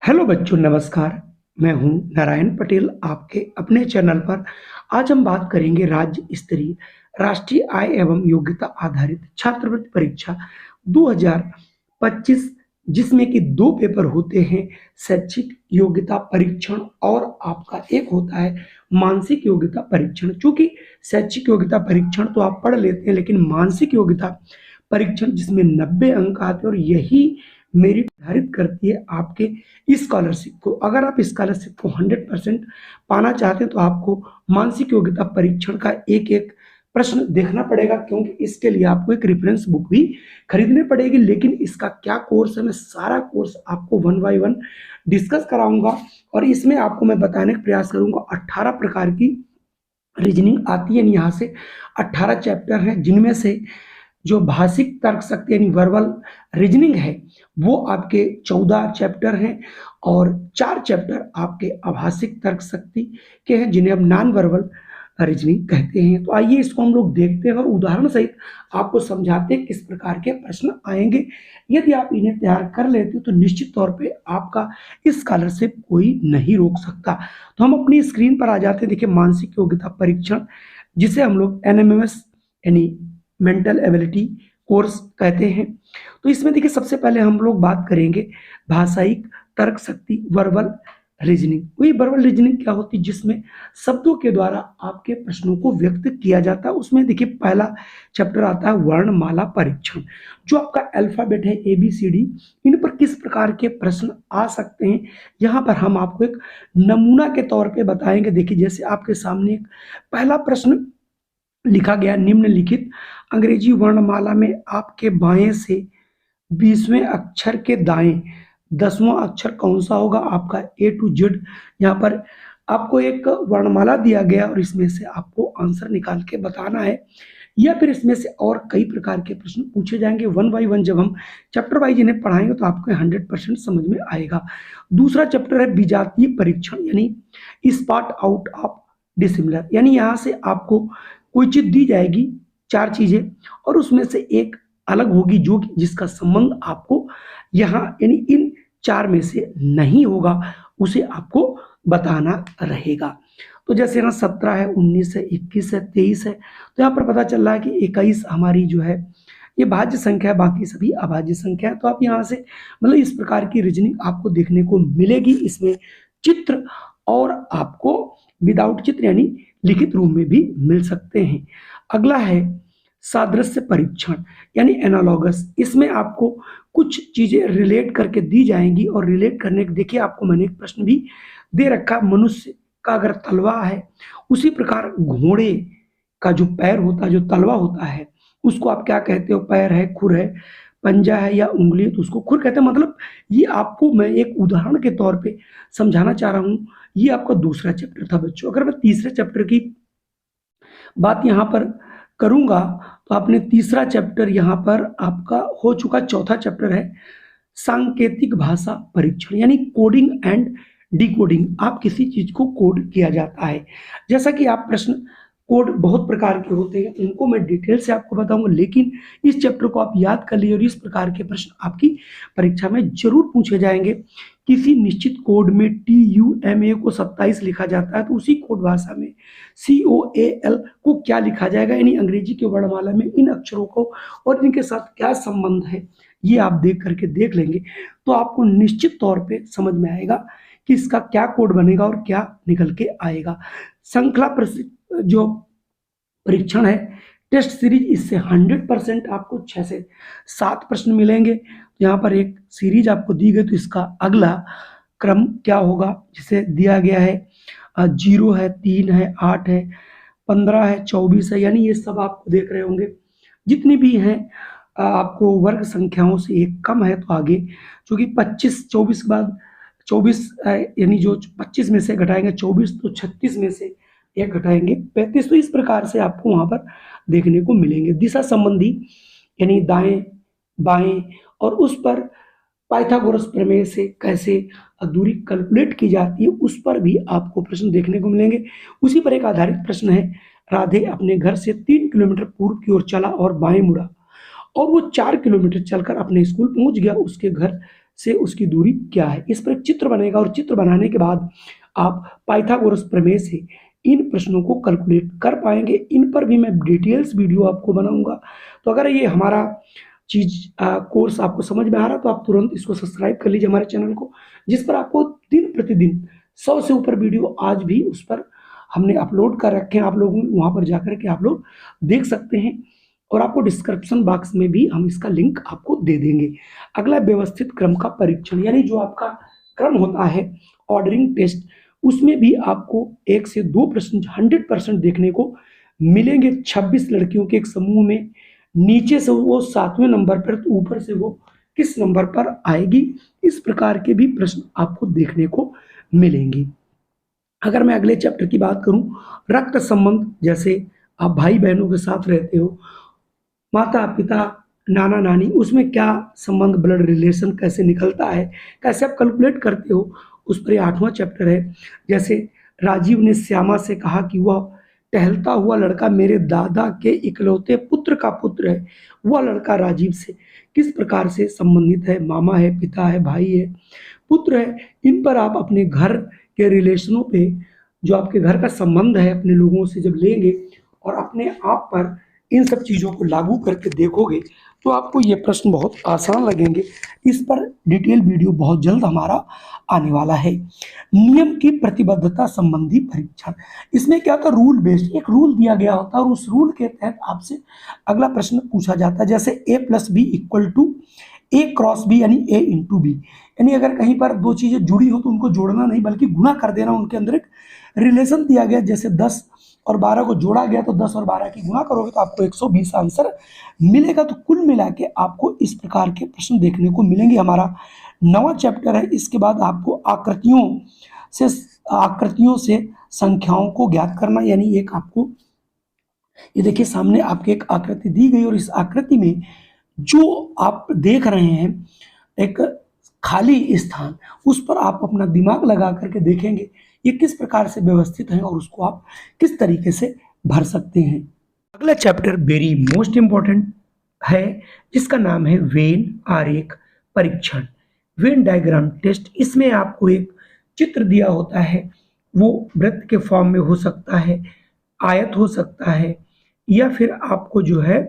Hello बच्चों, नमस्कार। मैं हूं नारायण पटेल आपके अपने चैनल पर। आज हम बात करेंगे राज्य स्तरीय राष्ट्रीय आय एवं योग्यता आधारित छात्रवृत्ति परीक्षा 2025, जिसमें कि दो पेपर होते हैं, शैक्षिक योग्यता परीक्षण और आपका एक होता है मानसिक योग्यता परीक्षण। चूंकि शैक्षिक योग्यता परीक्षण तो आप पढ़ लेते हैं, लेकिन मानसिक योग्यता परीक्षण जिसमें 90 अंक आते हैं और यही मेरिट निर्धारित करती है आपके स्कॉलरशिप को। अगर आप स्कॉलरशिप को 100% पाना चाहते हैं तो आपको मानसिक योग्यता परीक्षण का एक एक प्रश्न देखना पड़ेगा, क्योंकि इसके लिए आपको एक रेफरेंस बुक भी खरीदनी पड़ेगी। लेकिन इसका क्या कोर्स है, मैं सारा कोर्स आपको 1 बाय 1 डिस्कस कराऊंगा और इसमें आपको मैं बताने का प्रयास करूंगा। 18 प्रकार की रीजनिंग आती है। यहाँ से 18 चैप्टर हैं, जिनमें से जो भाषिक तर्क शक्ति यानी वर्बल रीजनिंग है वो आपके 14 चैप्टर हैं और 4 चैप्टर आपके आभाषिक तर्क शक्ति के हैं, जिन्हें हम नॉन वर्बल रीजनिंग कहते हैं। तो आइए इसको हम लोग देखते हैं और उदाहरण सहित आपको समझाते हैं किस प्रकार के प्रश्न आएंगे। यदि आप इन्हें तैयार कर लेते हो तो निश्चित तौर पे आपका स्कॉलरशिप कोई नहीं रोक सकता। तो हम अपनी स्क्रीन पर आ जाते हैं। देखिए, मानसिक योग्यता परीक्षण, जिसे हम लोग NMMS यानी मेंटल एबिलिटी कोर्स कहते हैं। तो इसमें देखिए, सबसे पहले हम लोग बात करेंगे भाषाई तर्क शक्ति वर्बल रीजनिंग। वही वर्बल रीजनिंग क्या होती है, जिसमें शब्दों के द्वारा आपके प्रश्नों को व्यक्त किया जाता है। उसमें देखिए, पहला चैप्टर आता है वर्णमाला परीक्षण। जो आपका अल्फाबेट है ABCD, इन पर किस प्रकार के प्रश्न आ सकते हैं, यहाँ पर हम आपको एक नमूना के तौर पे बताएंगे। देखिए, जैसे आपके सामने एक पहला प्रश्न लिखा गया, निम्नलिखित अंग्रेजी वर्णमाला में आपके बाएं से 20वें अक्षर के दाएं 10वां अक्षर कौन सा होगा। आपका A to Z यहाँ पर आपको एक वर्णमाला दिया गया और इसमें से आपको आंसर निकाल के बताना है, या फिर इसमें से और कई प्रकार के प्रश्न पूछे जाएंगे। 1 बाय 1 जब हम चैप्टर वाइज इन्हें पढ़ाएंगे तो आपको 100% समझ में आएगा। दूसरा चैप्टर है विजातीय परीक्षण, यानी स्पॉट आउट ऑफ डिसिमिलर। यानी यहाँ से आपको कोई चीज दी जाएगी, 4 चीजें, और उसमें से एक अलग होगी जो जिसका संबंध आपको यहाँ यानी इन 4 में से नहीं होगा, उसे आपको बताना रहेगा। तो जैसे यहाँ 17 है, 19 है, 21 है, 23 है, तो यहाँ पर पता चल रहा है कि 21 हमारी जो है ये भाज्य संख्या है, बाकी सभी अभाज्य संख्या है। तो आप यहाँ से मतलब इस प्रकार की रीजनिंग आपको देखने को मिलेगी। इसमें चित्र और आपको विदाउट चित्र यानी लिखित रूप में भी मिल सकते हैं। अगला है सादृश्य परीक्षण यानी एनालॉगस। इसमें आपको कुछ चीजें रिलेट करके दी जाएंगी और रिलेट करने के देखिए, आपको मैंने एक प्रश्न भी दे रखा, मनुष्य का अगर तलवा है उसी प्रकार घोड़े का जो पैर होता है, जो तलवा होता है, उसको आप क्या कहते हो। पैर है, खुर है, पंजा है या उंगली है तो उसको खुर कहते हैं। मतलब ये आपको मैं एक उदाहरण के तौर पे समझाना चाह रहा हूं। ये आपका दूसरा चैप्टर था बच्चों। अगर मैं तीसरे चैप्टर की बात यहाँ पर करूंगा तो आपने तीसरा चैप्टर यहाँ पर आपका हो चुका। चौथा चैप्टर है सांकेतिक भाषा परीक्षण यानी कोडिंग एंड डिकोडिंग। आप किसी चीज को कोड किया जाता है, जैसा कि आप प्रश्न कोड बहुत प्रकार के होते हैं, उनको मैं डिटेल से आपको बताऊंगा, लेकिन इस चैप्टर को आप याद कर लीजिए और इस प्रकार के प्रश्न आपकी परीक्षा में जरूर पूछे जाएंगे। किसी निश्चित कोड में TUMA को 27 लिखा जाता है, तो उसी कोड भाषा में COAL को क्या लिखा जाएगा, यानी अंग्रेजी के वर्णमाला में इन अक्षरों को और इनके साथ क्या संबंध है, ये आप देख करके देख लेंगे तो आपको निश्चित तौर पे समझ में आएगा कि इसका क्या कोड बनेगा और क्या निकल के आएगा। श्रृंखला जो परीक्षण है टेस्ट सीरीज, इससे 100% आपको 6 से 7 प्रश्न मिलेंगे। यहाँ पर एक सीरीज आपको दी गई, तो इसका अगला क्रम क्या होगा, जिसे दिया गया है 0 है, 3 है, 8 है, 15 है, 24 है, यानी ये सब आपको देख रहे होंगे। जितनी भी हैं आपको वर्ग संख्याओं से एक कम है तो आगे, क्योंकि 24 के बाद 24 यानी जो 25 में से घटाएंगे 24 तो 36 में से एक घटाएंगे 35। तो इस प्रकार से आपको वहां पर देखने को मिलेंगे। दिशा संबंधी यानी दाएं बाएं, और उस पर पाइथागोरस प्रमेय से कैसे दूरी कैलकुलेट की जाती है, उस पर भी आपको प्रश्न देखने को मिलेंगे। उसी पर एक आधारित प्रश्न है, राधे अपने घर से 3 किलोमीटर पूर्व की ओर चला और बाएं मुड़ा और वो 4 किलोमीटर चलकर अपने स्कूल पहुंच गया। उसके घर से उसकी दूरी क्या है। इस पर एक चित्र बनेगा और चित्र बनाने के बाद आप पाइथागोरस प्रमेय से इन प्रश्नों को कैलकुलेट कर पाएंगे। इन पर भी मैं डिटेल्स वीडियो आपको बनाऊंगा। तो अगर ये हमारा कोर्स आपको समझ में आ रहा है तो आप तुरंत इसको सब्सक्राइब कर लीजिए हमारे चैनल को, जिस पर आपको दिन प्रतिदिन 100 से ऊपर वीडियो आज भी उस पर हमने अपलोड कर रखे हैं। आप लोग वहां पर जाकर के आप लोग देख सकते हैं और आपको डिस्क्रिप्शन बॉक्स में भी हम इसका लिंक आपको दे देंगे। अगला व्यवस्थित क्रम का परीक्षण, यानी जो आपका क्रम होता है ऑर्डरिंग टेस्ट, उसमें भी आपको 1 से 2 प्रश्न 100% देखने को मिलेंगे। 26 लड़कियों के एक समूह में नीचे से वो 7वें नंबर पर तो ऊपर से वो किस नंबर पर आएगी, इस प्रकार के भी प्रश्न आपको देखने को मिलेंगे। अगर मैं अगले चैप्टर की बात करूं, रक्त संबंध, जैसे आप भाई बहनों के साथ रहते हो, माता पिता नाना नानी, उसमें क्या संबंध, ब्लड रिलेशन कैसे निकलता है, कैसे आप कैलकुलेट करते हो, उस पर 8वां चैप्टर है। जैसे राजीव ने श्यामा से कहा कि वह टहलता हुआ लड़का मेरे दादा के इकलौते पुत्र का पुत्र है, वह लड़का राजीव से किस प्रकार से संबंधित है, मामा है, पिता है, भाई है, पुत्र है। इन पर आप अपने घर के रिलेशनों पे, जो आपके घर का संबंध है अपने लोगों से जब लेंगे और अपने आप पर इन सब चीज़ों को लागू करके देखोगे तो आपको ये प्रश्न बहुत आसान लगेंगे। इस पर डिटेल वीडियो बहुत जल्द हमारा आने वाला है। नियम की प्रतिबद्धता संबंधी परीक्षण, इसमें क्या होता है, रूल बेस्ड एक रूल दिया गया होता है और उस रूल के तहत आपसे अगला प्रश्न पूछा जाता है। जैसे a+b=a×b, यानी a×b, यानी अगर कहीं पर दो चीजें जुड़ी हो तो उनको जोड़ना नहीं बल्कि गुणा कर देना, उनके अंदर एक रिलेशन दिया गया। जैसे 10 और 12 को जोड़ा गया तो 10 और 12 की गुणा करोगे तो आपको 120 आंसर मिलेगा। तो कुल मिला के आपको इस प्रकार के प्रश्न देखने को मिलेंगे। हमारा 9वां चैप्टर है। इसके बाद आपको आकृतियों से संख्याओं को ज्ञात करना, यानी एक आपको ये देखिए सामने आपके एक आकृति दी गई और इस आकृति में जो आप देख रहे हैं एक खाली स्थान, उस पर आप अपना दिमाग लगा करके देखेंगे ये किस प्रकार से व्यवस्थित है और उसको आप किस तरीके से भर सकते हैं। अगला चैप्टर वेरी मोस्ट इंपॉर्टेंट है, जिसका नाम है वेन आरेख परीक्षण, वेन डायग्राम टेस्ट। इसमें आपको एक चित्र दिया होता है, वो वृत्त के फॉर्म में हो सकता है, आयत हो सकता है, या फिर आपको जो है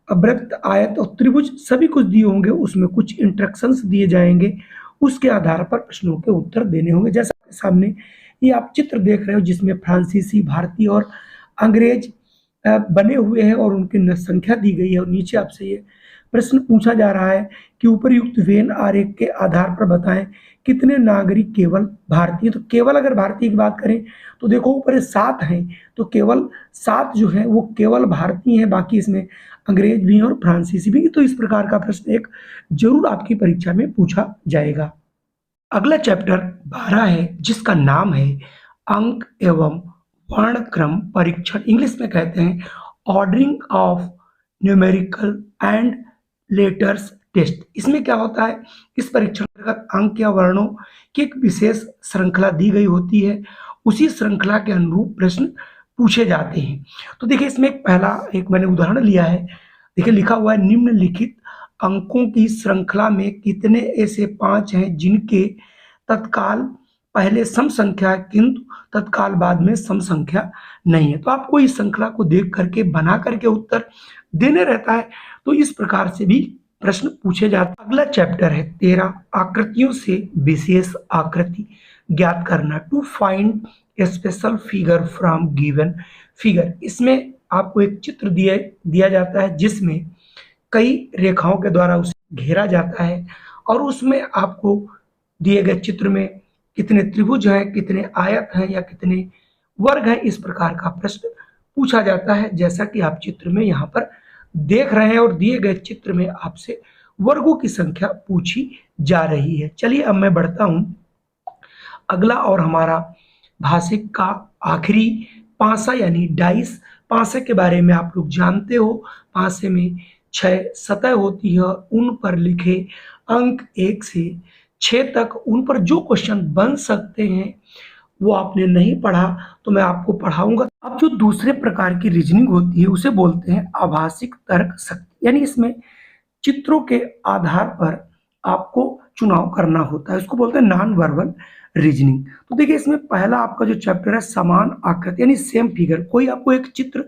वृत्त, आयत और त्रिभुज सभी कुछ दिए होंगे। उसमें कुछ इंस्ट्रक्शंस दिए जाएंगे, उसके आधार पर प्रश्नों के उत्तर देने होंगे। जैसा आपके सामने ये आप चित्र देख रहे हो जिसमें फ्रांसीसी, भारतीय और अंग्रेज बने हुए हैं और उनकी संख्या दी गई है और नीचे आपसे ये प्रश्न पूछा जा रहा है कि उपरयुक्त वेन आरेख के आधार पर बताएं कितने नागरिक केवल भारतीय। तो केवल अगर भारतीय की बात करें तो देखो ऊपर 7 हैं, तो केवल 7 जो है वो केवल भारतीय हैं, बाकी इसमें अंग्रेज भी हैं और फ्रांसीसी भी। तो इस प्रकार का प्रश्न एक जरूर आपकी परीक्षा में पूछा जाएगा। अगला चैप्टर 12 है, जिसका नाम है अंक एवं वर्णक्रम परीक्षण, इंग्लिश में कहते हैं ordering of numerical and letters test. इसमें क्या होता है, इस परीक्षण अंतर्गत अंक या वर्णों की एक विशेष श्रृंखला दी गई होती है, उसी श्रृंखला के अनुरूप प्रश्न पूछे जाते हैं। तो देखिए इसमें एक मैंने उदाहरण लिया है, देखिए लिखा हुआ है निम्नलिखित अंकों की श्रृंखला में कितने ऐसे 5 हैं जिनके तत्काल पहले सम संख्या है किंतु तत्काल बाद में सम संख्या नहीं है। तो आपको इस श्रृंखला को देख करके बना करके उत्तर देने रहता है। तो इस प्रकार से भी प्रश्न पूछे जाते हैं। अगला चैप्टर है 13, आकृतियों से विशेष आकृति ज्ञात करना, to find a special figure from given figure. इसमें आपको एक चित्र दिया जाता है जिसमें कई रेखाओं के द्वारा उसे घेरा जाता है और उसमें आपको दिए गए चित्र में कितने त्रिभुज हैं, कितने आयत हैं या कितने वर्ग हैं, इस प्रकार का प्रश्न पूछा जाता है। जैसा कि आप चित्र में यहाँ पर देख रहे हैं और दिए गए चित्र में आपसे वर्गों की संख्या पूछी जा रही है। चलिए अब मैं बढ़ता हूं अगला और हमारा भाषिक का आखिरी पासा यानी डाइस। पासे के बारे में आप लोग जानते हो, पासे में 6 सतह होती है, उन पर लिखे अंक 1 से 6 तक, उन पर जो क्वेश्चन बन सकते हैं वो आपने नहीं पढ़ा तो मैं आपको पढ़ाऊंगा। अब जो दूसरे प्रकार की रीजनिंग होती है उसे बोलते हैं आभासिक तर्क शक्ति, यानी इसमें चित्रों के आधार पर आपको चुनाव करना होता है, उसको बोलते हैं नॉन वर्बल रीजनिंग। तो देखिए इसमें पहला आपका जो चैप्टर है समान आकृति यानी सेम फिगर। कोई आपको एक चित्र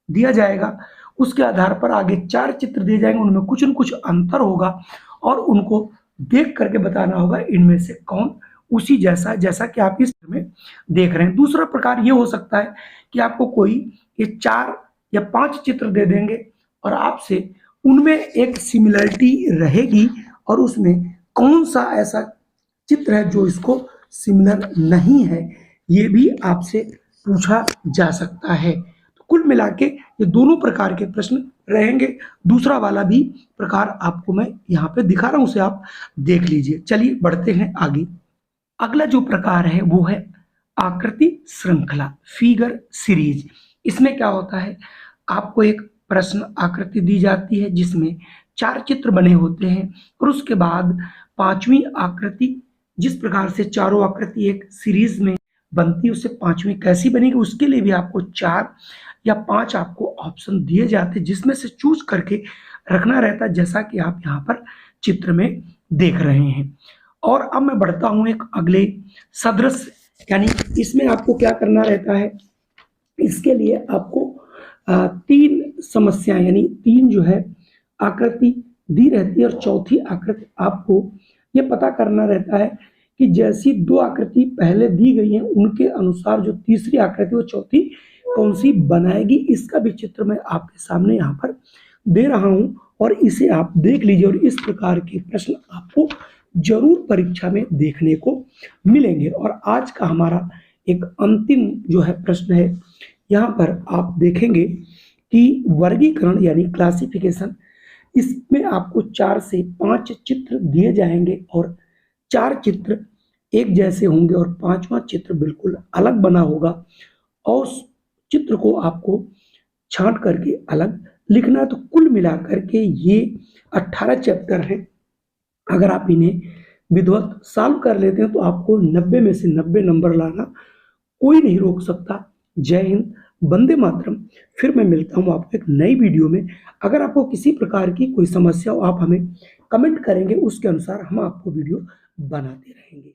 दिया जाएगा, उसके आधार पर आगे 4 चित्र दिए जाएंगे, उनमें कुछ न कुछ अंतर होगा और उनको देख करके बताना होगा इनमें से कौन उसी जैसा है, जैसा कि आप इस में देख रहे हैं। दूसरा प्रकार ये हो सकता है कि आपको कोई ये 4 या 5 चित्र दे देंगे और आपसे उनमें एक सिमिलरिटी रहेगी और उसमें कौन सा ऐसा चित्र है जो इसको सिमिलर नहीं है, ये भी आपसे पूछा जा सकता है। तो कुल मिला के ये दोनों प्रकार के प्रश्न रहेंगे। दूसरा वाला भी प्रकार आपको मैं यहाँ पे दिखा रहा हूँ, उसे आप देख लीजिए। चलिए बढ़ते हैं आगे। अगला जो प्रकार है वो है आकृति श्रृंखला, फिगर सीरीज। इसमें क्या होता है, आपको एक प्रश्न आकृति दी जाती है जिसमें 4 चित्र बने होते हैं और उसके बाद 5वीं आकृति, जिस प्रकार से चारों आकृति एक सीरीज में बनती है, उससे 5वीं कैसी बनेगी उसके लिए भी आपको 4 या 5 आपको ऑप्शन दिए जाते हैं, जिसमें से चूज करके रखना रहता है, जैसा कि आप यहाँ पर चित्र में देख रहे हैं। और अब मैं बढ़ता हूँ एक अगले सदृश, यानी इसमें आपको क्या करना रहता है, इसके लिए आपको 3 समस्याएं यानी 3 जो है आकृति दी रहती है और चौथी आकृति आपको ये पता करना रहता है कि जैसी 2 आकृति पहले दी गई हैं उनके अनुसार जो तीसरी आकृति वो चौथी कौन सी बनाएगी। इसका भी चित्र मैं आपके सामने यहाँ पर दे रहा हूँ और इसे आप देख लीजिए। और इस प्रकार के प्रश्न आपको जरूर परीक्षा में देखने को मिलेंगे। और आज का हमारा एक अंतिम जो है प्रश्न है, यहाँ पर आप देखेंगे कि वर्गीकरण यानी क्लासिफिकेशन, इसमें आपको 4 से 5 चित्र दिए जाएंगे और 4 चित्र एक जैसे होंगे और 5वां चित्र बिल्कुल अलग बना होगा और उस चित्र को आपको छांट करके अलग लिखना है। तो कुल मिलाकर के ये 18 चैप्टर हैं। अगर आप इन्हें विधिवत सॉल्व कर लेते हैं तो आपको 90 में से 90 नंबर लाना कोई नहीं रोक सकता। जय हिंद, वंदे मातरम। फिर मैं मिलता हूँ आपको एक नई वीडियो में। अगर आपको किसी प्रकार की कोई समस्या हो आप हमें कमेंट करेंगे, उसके अनुसार हम आपको वीडियो बनाते रहेंगे।